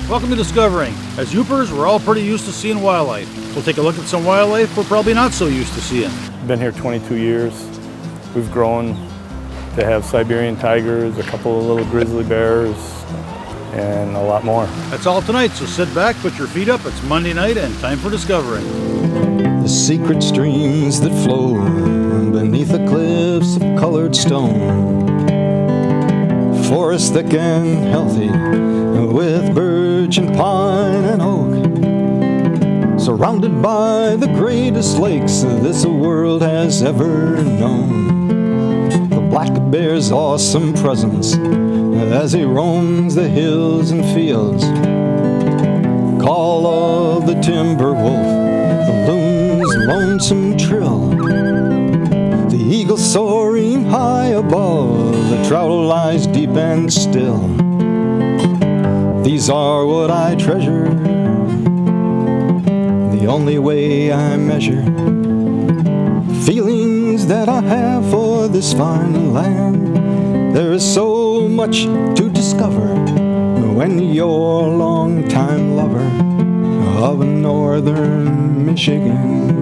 Welcome to Discovering. As Yoopers, we're all pretty used to seeing wildlife. We'll take a look at some wildlife we're probably not so used to seeing. Been here 22 years. We've grown to have Siberian tigers, a couple of little grizzly bears, and a lot more. That's all tonight, so sit back, put your feet up. It's Monday night and time for Discovering. The secret streams that flow beneath the cliffs of colored stone. Forest thick and healthy with birch and pine and oak. Surrounded by the greatest lakes this world has ever known. The black bear's awesome presence as he roams the hills and fields. Call of the timber wolf, the loon's lonesome trill. The eagle soaring high above, the trout lies deep and still. These are what I treasure, the only way I measure feelings that I have for this fine land. There is so much to discover when you're a long-time lover of northern Michigan.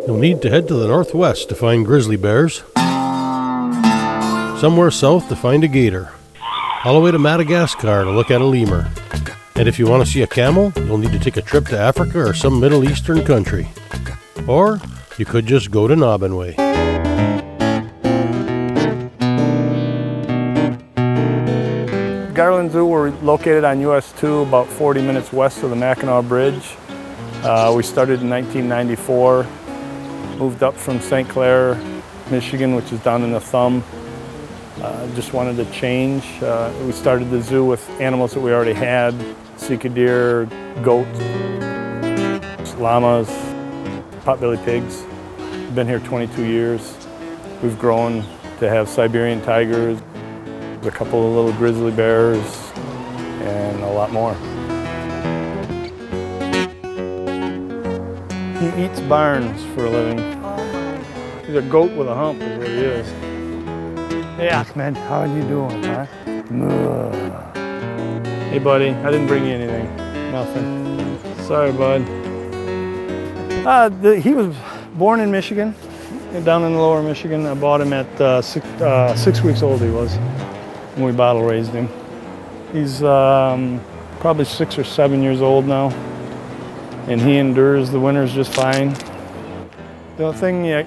You'll need to head to the northwest to find grizzly bears, somewhere south to find a gator, all the way to Madagascar to look at a lemur. And if you want to see a camel, you'll need to take a trip to Africa or some Middle Eastern country. Or you could just go to Naubinway. Garlyn Zoo, we're located on US 2, about 40 minutes west of the Mackinac Bridge. We started in 1994, moved up from St. Clair, Michigan, which is down in the thumb. Just wanted to change. We started the zoo with animals that we already had: sika deer, goats, llamas, potbelly pigs. Been here 22 years. We've grown to have Siberian tigers, a couple of little grizzly bears, and a lot more. He eats barns for a living. He's a goat with a hump is what he is. Hey Ahmed, how are you doing, huh? Hey buddy, I didn't bring you anything. Nothing. Sorry, bud. He was born in Michigan, down in the lower Michigan. I bought him at 6 weeks old he was, when we bottle raised him. He's probably 6 or 7 years old now, and he endures the winters just fine. The only thing,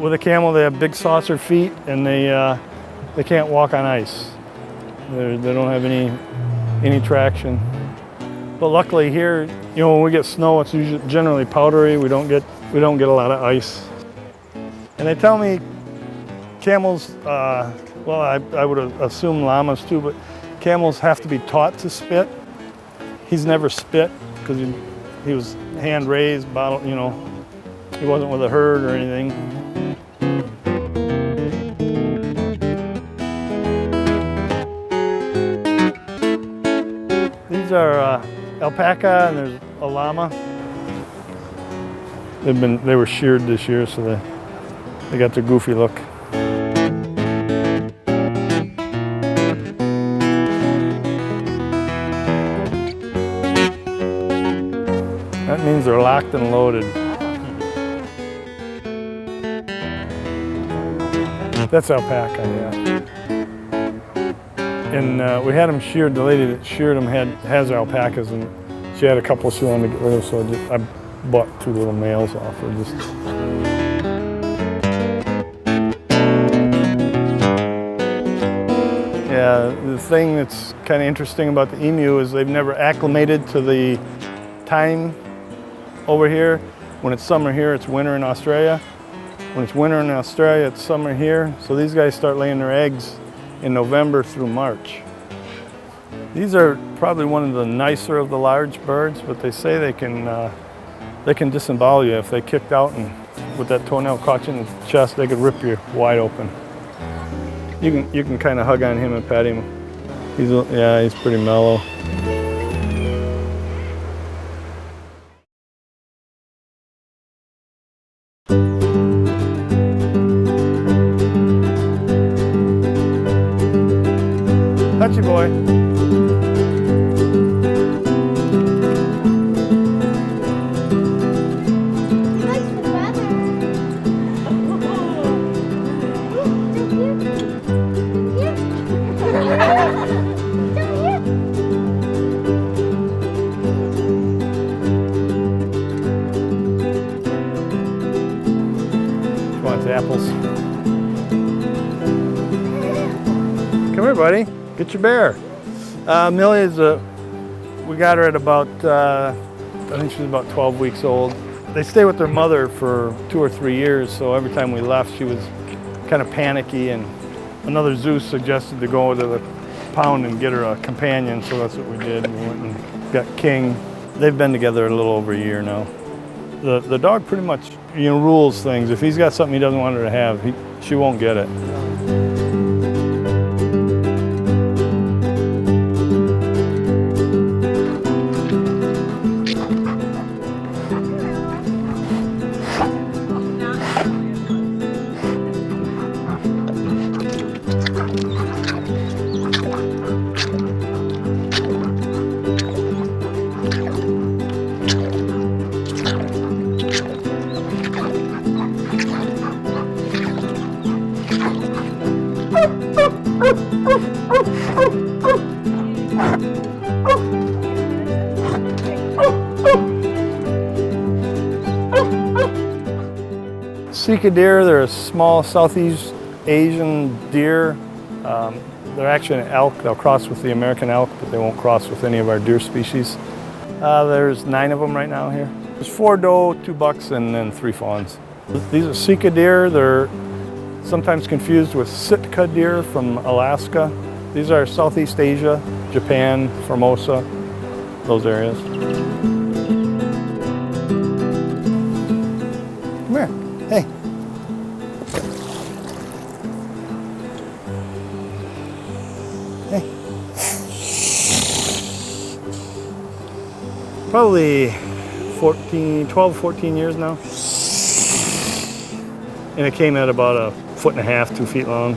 with a camel, they have big saucer feet, and they can't walk on ice. They don't have any traction. But luckily here, when we get snow, it's usually generally powdery. We don't get a lot of ice. And they tell me camels, well, I would assume llamas too, but camels have to be taught to spit. He's never spit because he was hand raised, bottle, he wasn't with a herd or anything. These are alpaca, and there's a llama. They were sheared this year, so they got their goofy look. That means they're locked and loaded. That's alpaca, yeah. And we had them sheared. The lady that sheared them has alpacas, and she had a couple she wanted to get rid of, so I bought 2 little males off her. Yeah, the thing that's kind of interesting about the emu is they've never acclimated to the time over here. When it's summer here, it's winter in Australia. When it's winter in Australia, it's summer here. So these guys start laying their eggs in November through March. These are probably one of the nicer of the large birds, but they say they can disembowel you if they kicked out, and with that toenail caught you in the chest, they could rip you wide open. You can kind of hug on him and pet him. He's pretty mellow. you, boy. Apples. Come here, buddy. Get your bear. Millie's we got her at about, I think she was about 12 weeks old. They stay with their mother for 2 or 3 years, so every time we left, she was kind of panicky, and another zoo suggested to go to the pound and get her a companion, so that's what we did. We went and got King. They've been together a little over a year now. The dog pretty much, rules things. If he's got something he doesn't want her to have, she won't get it. Sika deer, they're a small Southeast Asian deer. They're actually an elk. They'll cross with the American elk, but they won't cross with any of our deer species. There's 9 of them right now here. There's 4 doe, 2 bucks, and then 3 fawns. These are Sika deer. They're sometimes confused with Sitka deer from Alaska. These are Southeast Asia, Japan, Formosa, those areas. Come here. Hey. Hey. Probably 12, 14 years now. And it came at about 1.5 feet, 2 feet long.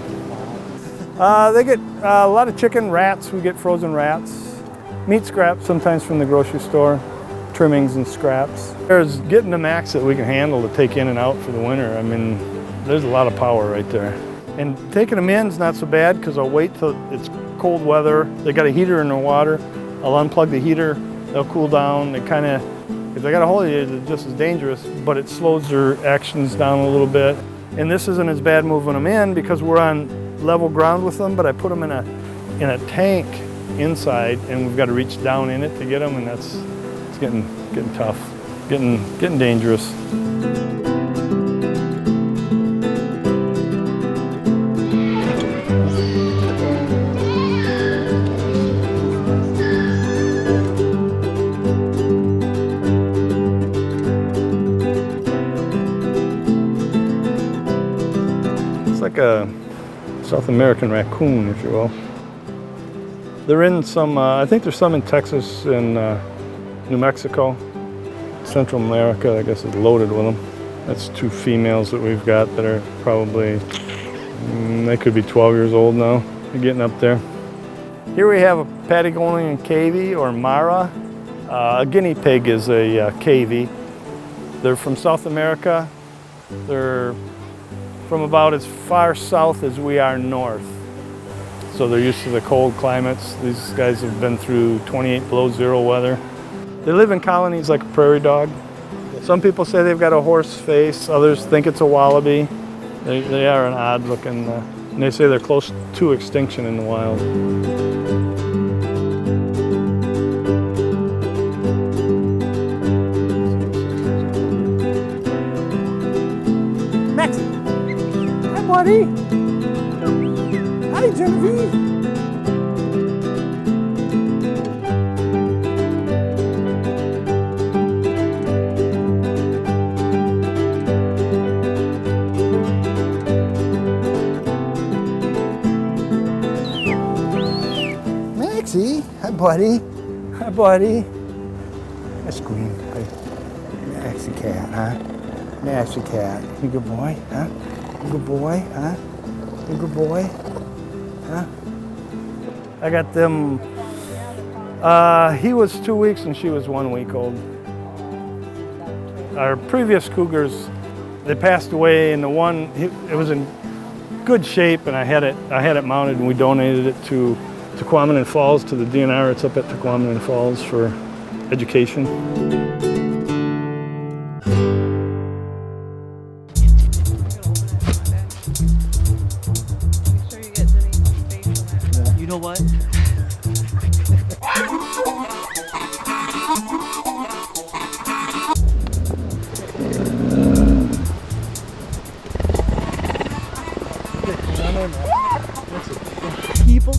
They get a lot of chicken, rats. We get frozen rats. Meat scraps sometimes from the grocery store. Trimmings and scraps. There's getting the max that we can handle to take in and out for the winter. I mean, there's a lot of power right there. And taking them in is not so bad because I'll wait till it's cold weather. They got a heater in their water. I'll unplug the heater. They'll cool down. They kind of, if they got a hold of you, it's just as dangerous, but it slows their actions down a little bit. And this isn't as bad moving them in because we're on level ground with them, but I put them in a tank inside, and we've got to reach down in it to get them, and it's getting tough, getting dangerous. Like a South American raccoon, if you will. They're in some, I think there's some in Texas and New Mexico. Central America, I guess, is loaded with them. That's 2 females that we've got that are probably, they could be 12 years old now. They're getting up there. Here we have a Patagonian cavy or Mara. A guinea pig is a cavy. They're from South America. They're from about as far south as we are north. So they're used to the cold climates. These guys have been through 28 below zero weather. They live in colonies like a prairie dog. Some people say they've got a horse face, others think it's a wallaby. They are an odd looking, and they say they're close to extinction in the wild. Maxie! Hi, buddy. Hi, Genevieve. Maxie, hi, buddy. Hi, buddy. That's Queen. Maxie cat, huh? Maxie cat. You good boy, huh? You good boy, huh? You good boy, huh? I got them, he was 2 weeks and she was 1 week old. Our previous cougars, they passed away, and the one, it was in good shape, and I had it mounted, and we donated it to Tequamanen Falls, to the DNR. It's up at Tequamanen Falls for education. You know what? People.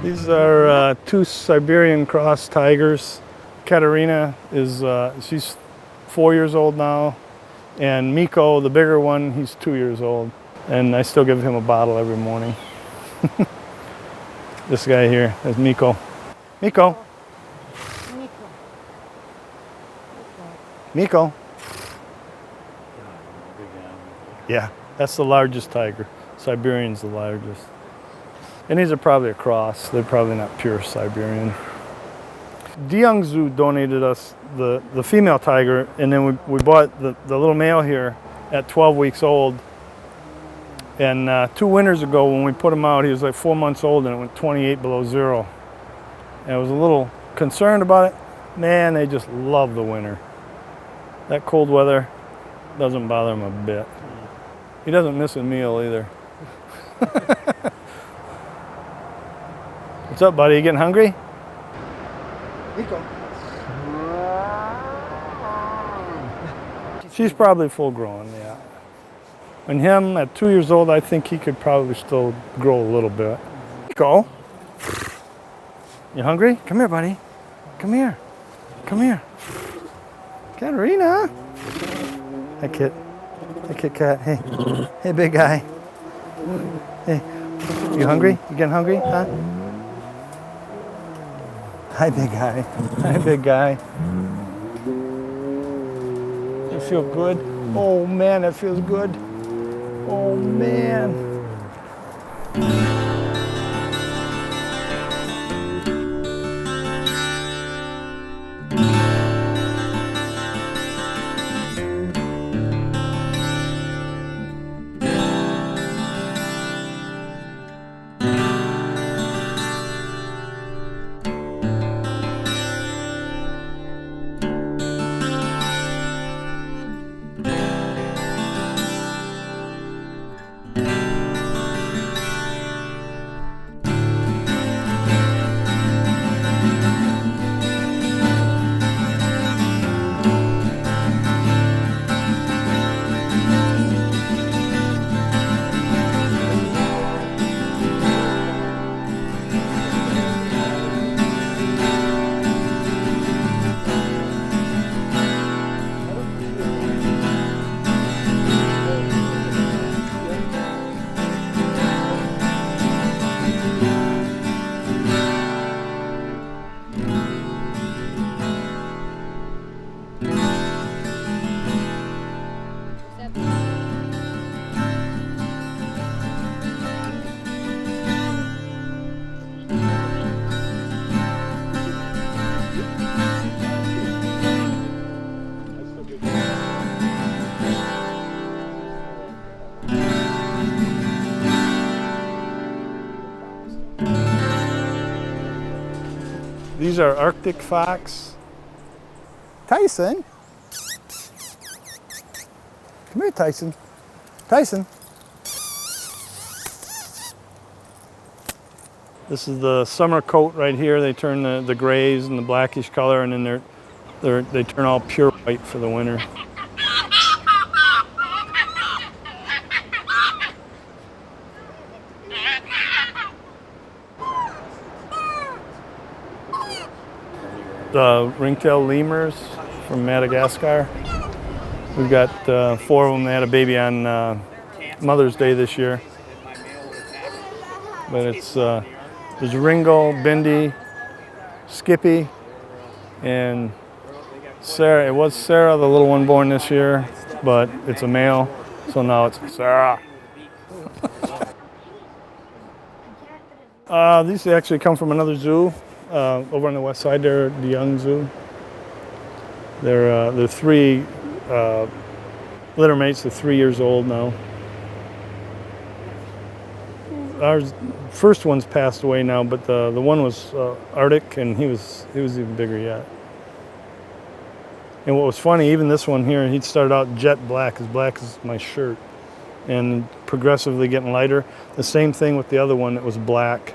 These are two Siberian cross tigers. Katerina is, she's 4 years old now, and Miko, the bigger one, he's 2 years old. And I still give him a bottle every morning. This guy here is Miko. Miko. Miko. Yeah, that's the largest tiger. Siberian's the largest. And these are probably a cross. They're probably not pure Siberian. Garlyn Zoo donated us the female tiger, and then we bought the little male here at 12 weeks old. And 2 winters ago when we put him out, he was like 4 months old, and it went 28 below zero. And I was a little concerned about it. Man, they just love the winter. That cold weather doesn't bother him a bit. He doesn't miss a meal either. What's up, buddy? You getting hungry? She's probably full grown, yeah. And him at 2 years old, I think he could probably still grow a little bit. Go. You hungry? Come here, buddy. Come here. Come here. Katerina. Hi, Kit. Hey, Kit Kat. Hey. Hey, big guy. Hey. You hungry? You getting hungry? Huh? Hi, big guy. Hi, big guy. You feel good? Oh, man, that feels good. Oh, man. These are Arctic fox. Tyson, Come here, Tyson. Tyson. This is the summer coat right here. They turn the grays and the blackish color, and then they turn all pure white for the winter. The ringtail lemurs from Madagascar. We've got 4 of them. They had a baby on Mother's Day this year. But it's there's Ringo, Bindi, Skippy, and Sarah. It was Sarah, the little one born this year, but it's a male, so now it's Sarah. These actually come from another zoo over on the west side. They're the Young Zoo. They're 3 litter mates. They're 3 years old now. Our first one's passed away now, but the one was Arctic, and he was even bigger yet. And what was funny, even this one here, he started out jet black as my shirt, and progressively getting lighter. The same thing with the other one that was black,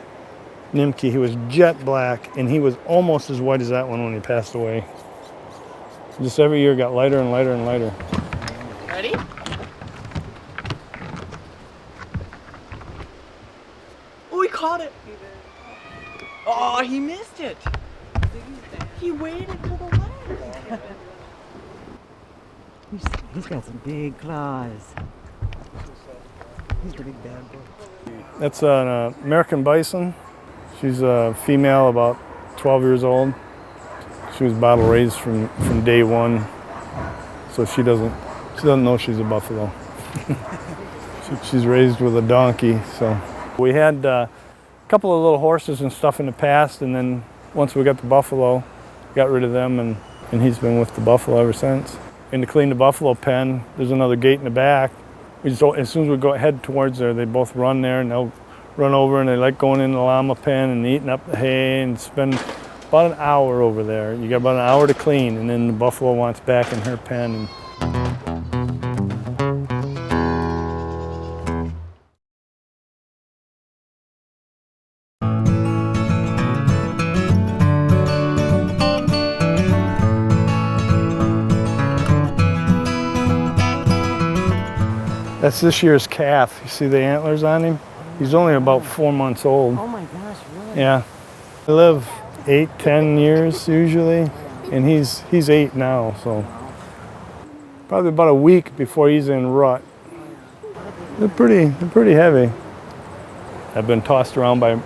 Nimke. He was jet black, and he was almost as white as that one when he passed away. Just every year got lighter and lighter and lighter. Ready? Oh, he caught it. Oh, he missed it. He waited for the leg. He's got some big claws. He's the big bad boy. That's an American bison. She's a female, about 12 years old. She was bottle raised from day one, so she doesn't know she's a buffalo. She's raised with a donkey. So we had a couple of little horses and stuff in the past, and then once we got the buffalo, got rid of them, and he's been with the buffalo ever since. And to clean the buffalo pen, there's another gate in the back. We just, as soon as we head towards there, they both run there, and they'll run over, and they like going in the llama pen and eating up the hay, and spend about an hour over there. You got about an hour to clean, and then the buffalo wants back in her pen. That's this year's calf. You see the antlers on him? He's only about 4 months old. Oh my gosh, really? Yeah. They live 8-10 years usually, and he's 8 now, so probably about a week before he's in rut. They're pretty heavy. I've been tossed around by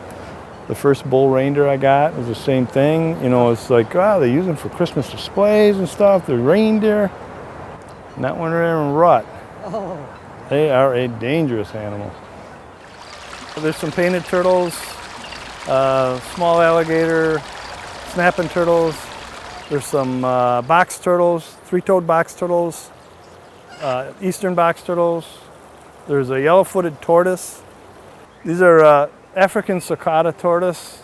the first bull reindeer I got. It was the same thing. You know, it's like, oh, they use them for Christmas displays and stuff. They're reindeer. Not when they're in rut. Oh. They are a dangerous animal. There's some painted turtles, small alligator, snapping turtles. There's some box turtles, 3-toed box turtles, eastern box turtles. There's a yellow-footed tortoise. These are African cicada tortoise,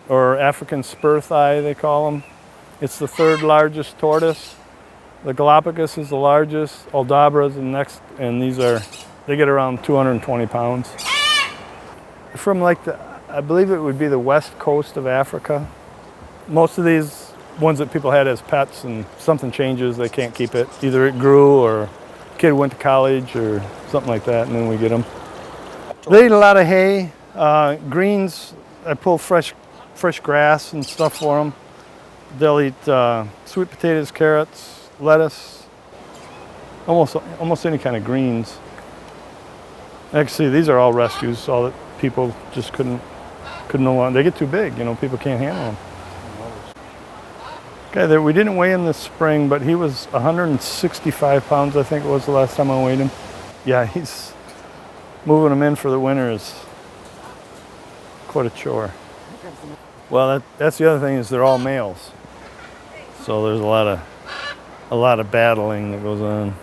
or African spur thigh, they call them. It's the 3rd largest tortoise. The Galapagos is the largest, Aldabra is the next, and they get around 220 pounds. From like I believe it would be the west coast of Africa. Most of these ones that people had as pets, and something changes, they can't keep it. Either it grew, or a kid went to college, or something like that, and then we get them. They eat a lot of hay, greens. I pull fresh grass and stuff for them. They'll eat sweet potatoes, carrots, lettuce, almost any kind of greens. Actually, these are all rescues, all that people just couldn't no longer. They get too big, you know, people can't handle them. Okay, we didn't weigh him this spring, but he was 165 pounds, I think it was the last time I weighed him. Yeah, he's moving him in for the winter is quite a chore. Well, that's the other thing, is they're all males, so there's a lot of battling that goes on.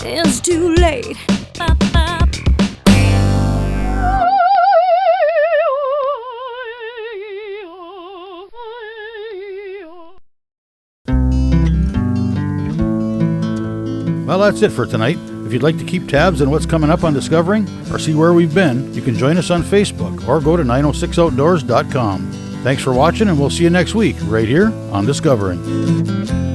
It's too late. Well, that's it for tonight. If you'd like to keep tabs on what's coming up on Discovering or see where we've been, you can join us on Facebook or go to 906outdoors.com. Thanks for watching, and we'll see you next week right here on Discovering.